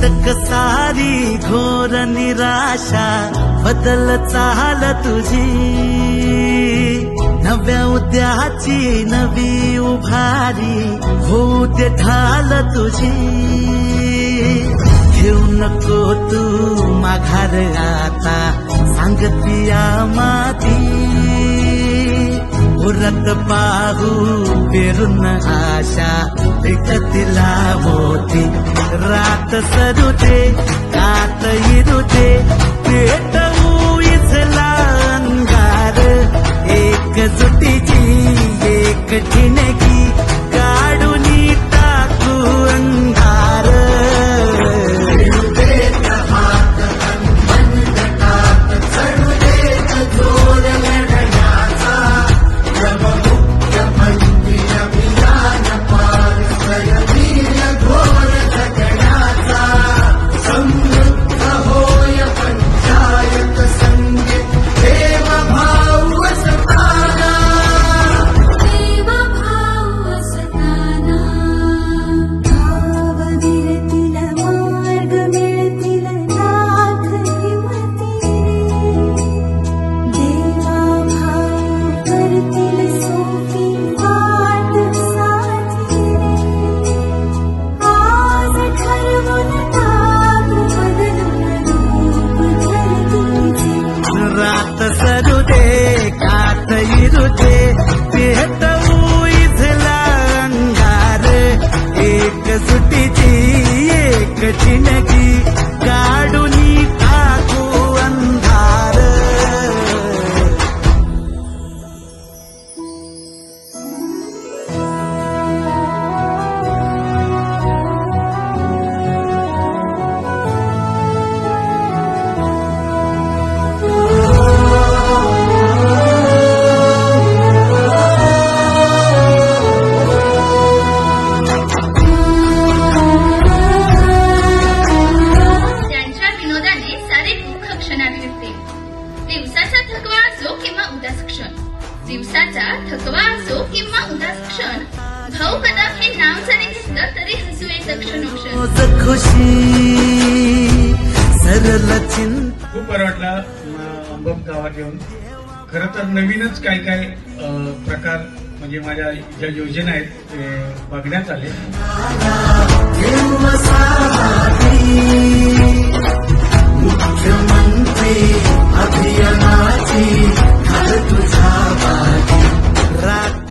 पुस्तक सारी घोर निराशा बदल चाल तुझी, नव्या उद्याची नवी उभारी होऊ दे ढाल तुझी। घेऊ नको तू माघार आता सांगतिया माती, उरत पाहू पेरून आशा भेटतीला मोती। रात सरू दे कात इरू दे पेटवू इथला अंगार, एकजुटीची एक ठिणगी काढून टाकू अंधार। रात सरू दे कात इरू दे पेटवू इथला अंगार, एकजुटीची एक ठिणगी काढून टाकू अंधार। दिवसाचा थकवा असो किंवा उदास क्षण, भाऊ कदम हे नाव जरी दिसलं तरी हसू येतं क्षणोक्षण। खुशी सरल चिंता खूप बरं वाटलं अंबम गावात येऊन। खरं तर नवीनच काय काय प्रकार म्हणजे माझ्या ज्या योजना आहेत ते बघण्यात आले। मुख्यमंत्री अभियानाची तुझा